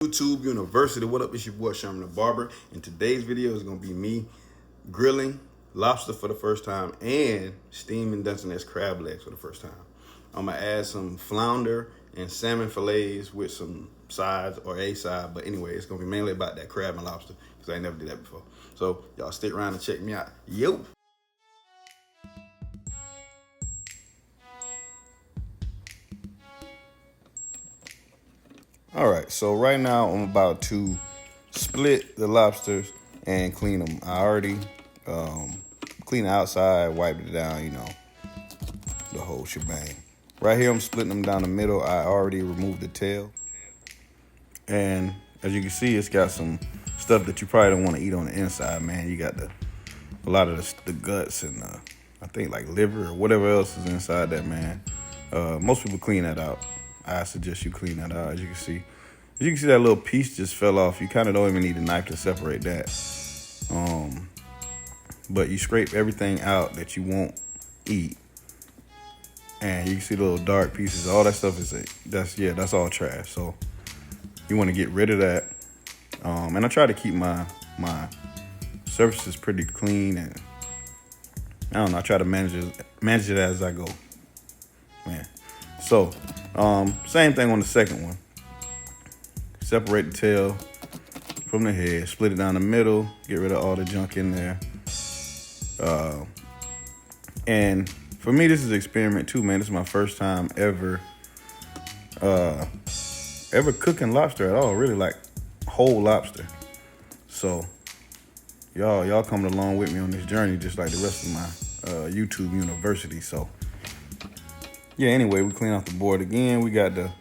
YouTube University. What up? It's your boy Sherman the Barber, and today's video is gonna be me grilling lobster for the first time and steaming Dungeness crab legs for the first time. I'm gonna add some flounder and salmon fillets with some sides or a side, but anyway, it's gonna be mainly about that crab and lobster because I ain't never did that before. So y'all stick around and check me out. Yo. All right, so right now I'm about to split the lobsters and clean them. I already cleaned the outside, wiped it down, the whole shebang. Right here, I'm splitting them down the middle. I already removed the tail. And as you can see, it's got some stuff that you probably don't want to eat on the inside, man. You got a lot of the guts and I think like liver or whatever else is inside that, man. Most people clean that out. I suggest you clean that out. As you can see that little piece just fell off. You kind of don't even need a knife to separate that. But you scrape everything out that you won't eat, and you can see the little dark pieces. All that stuff that's all trash. So you want to get rid of that. And I try to keep my surfaces pretty clean, and I don't know. I try to manage it as I go, man. So same thing on the second one. Separate the tail from the head, split it down the middle, get rid of all the junk in there. And for me, this is an experiment too, man. This is my first time ever cooking lobster at all, really, like whole lobster. So y'all coming along with me on this journey, just like the rest of my YouTube University. So yeah, anyway, we clean off the board again. We got the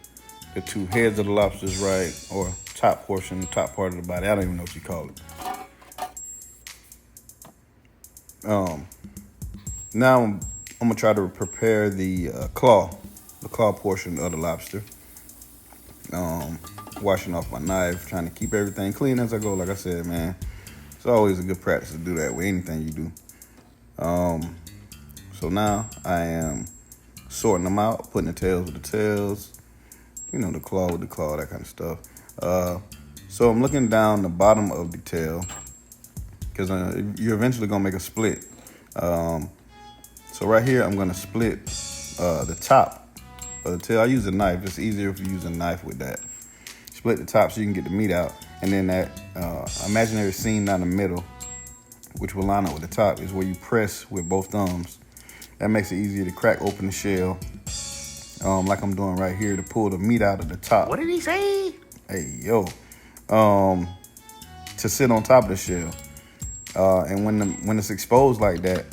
two heads of the lobsters, right, or top portion, top part of the body. I don't even know what you call it. Now I'm gonna try to prepare the claw portion of the lobster. Washing off my knife, trying to keep everything clean as I go. Like I said, man, it's always a good practice to do that with anything you do. So now I am sorting them out, putting the tails with the tails, the claw with the claw, that kind of stuff. So I'm looking down the bottom of the tail because you're eventually gonna make a split. So right here, I'm gonna split the top of the tail. I use a knife. It's easier if you use a knife with that. Split the top so you can get the meat out, and then that imaginary seam down the middle, which will line up with the top, is where you press with both thumbs. That makes it easier to crack open the shell, like I'm doing right here, to pull the meat out of the top. What did he say? Hey, yo. To sit on top of the shell. And when it's exposed like that,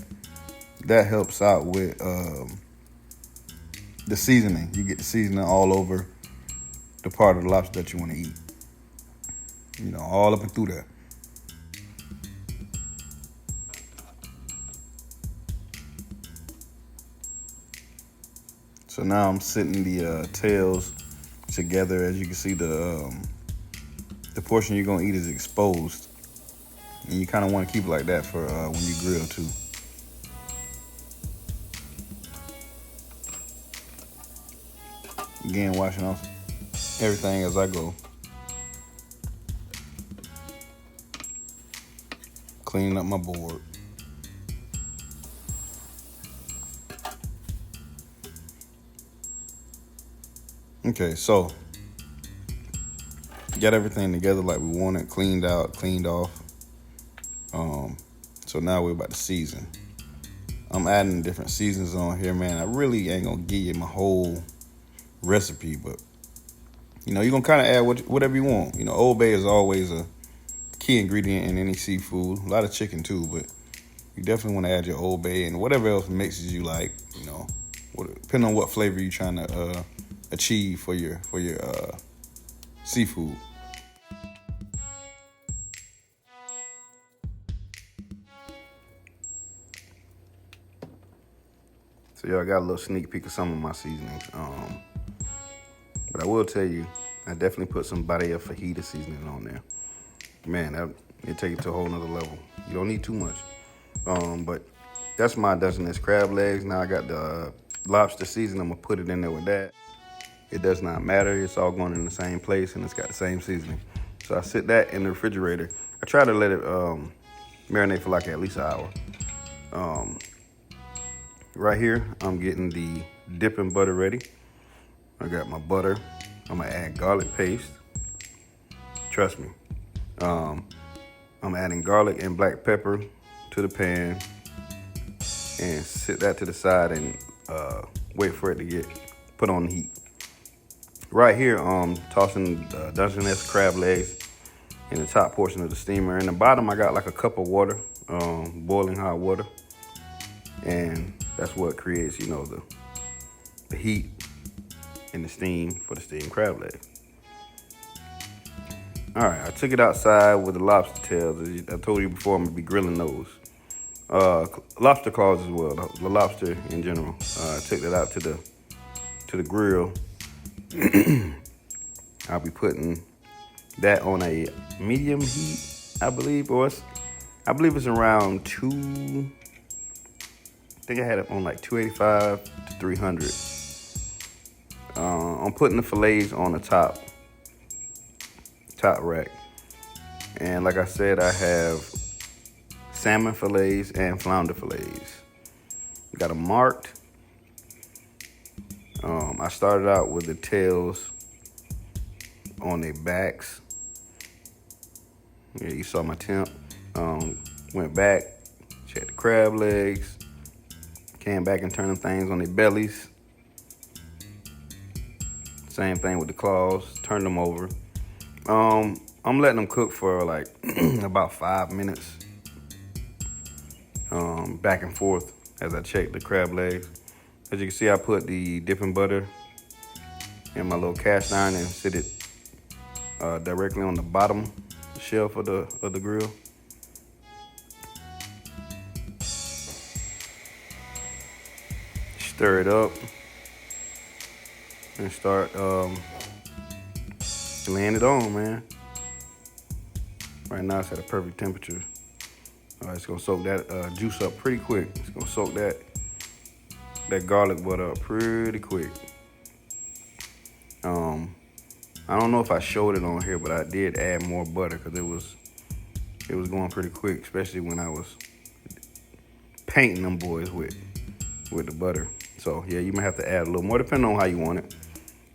that helps out with the seasoning. You get the seasoning all over the part of the lobster that you want to eat. All up and through there. So now I'm sitting the tails together. As you can see, the portion you're gonna eat is exposed, and you kind of want to keep it like that for when you grill too. Again, washing off everything as I go. Cleaning up my board. Okay, so got everything together like we wanted, cleaned out, cleaned off. So now we're about to season. I'm adding different seasons on here, man. I really ain't gonna give you my whole recipe, but you're gonna kind of add whatever you want. Old Bay is always a key ingredient in any seafood. A lot of chicken too, but you definitely want to add your Old Bay and whatever else mixes you like. Depending on what flavor you're trying to achieve for your seafood. So y'all got a little sneak peek of some of my seasonings. But I will tell you, I definitely put some Barilla fajita seasoning on there. Man, it take it to a whole nother level. You don't need too much. But that's my Dungeness crab legs. Now I got the lobster seasoning. I'm gonna put it in there with that. It does not matter. It's all going in the same place and it's got the same seasoning. So I sit that in the refrigerator. I try to let it marinate for like at least an hour. Right here, I'm getting the dipping butter ready. I got my butter. I'm gonna add garlic paste. Trust me. I'm adding garlic and black pepper to the pan and sit that to the side and wait for it to get put on the heat. Right here, tossing Dungeness crab legs in the top portion of the steamer. In the bottom, I got like a cup of water, boiling hot water. And that's what creates, you know, the heat and the steam for the steamed crab leg. All right, I took it outside with the lobster tails. As I told you before, I'm gonna be grilling those. Lobster claws as well, the lobster in general. I took that out to the grill. I'll be putting that on a medium heat, I believe, I believe it's around I think I had it on like 285 to 300. I'm putting the fillets on the top rack. And like I said, I have salmon fillets and flounder fillets. Got them marked. I started out with the tails on their backs. Yeah, you saw my temp. Went back, checked the crab legs, came back and turned them things on their bellies. Same thing with the claws, turned them over. I'm letting them cook for like about 5 minutes. Back and forth as I check the crab legs. As you can see, I put the dipping butter in my little cast iron and sit it directly on the bottom shelf of the grill. Stir it up and start laying it on, man. Right now it's at a perfect temperature. It's gonna soak that juice up pretty quick. It's gonna soak that garlic butter up pretty quick. I don't know if I showed it on here, but I did add more butter because it was going pretty quick, especially when I was painting them boys with the butter. So yeah, you might have to add a little more depending on how you want it,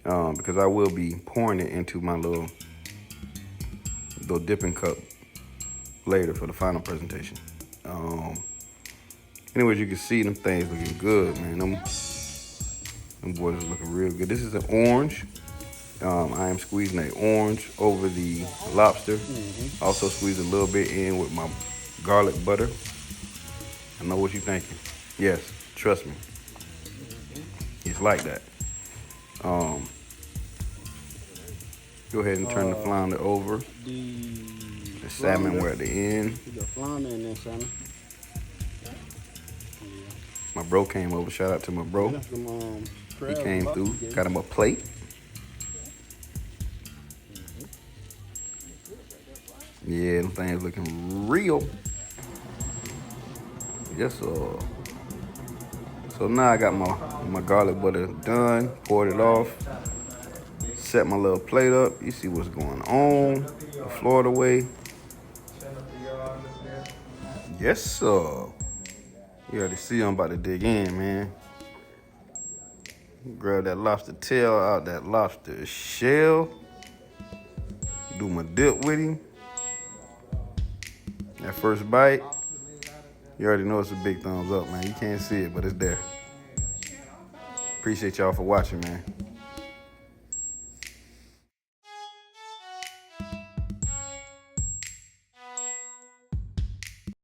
because I will be pouring it into my little dipping cup later for the final presentation. Anyways, you can see them things looking good, man. Them boys are looking real good. This is an orange. I am squeezing an orange over the lobster. Also squeeze a little bit in with my garlic butter. I know what you're thinking. Yes, trust me. It's like that. Go ahead and turn the flounder over. The salmon, we're at the end. You got flounder in there, salmon. My bro came over. Shout out to my bro. He came through. Got him a plate. Yeah, them things looking real. Yes, sir. So now I got my garlic butter done. Poured it off. Set my little plate up. You see what's going on. The Florida way. Yes, sir. You already see I'm about to dig in, man. Grab that lobster tail out that lobster shell. Do my dip with him. That first bite, you already know it's a big thumbs up, man. You can't see it, but it's there. Appreciate y'all for watching, man.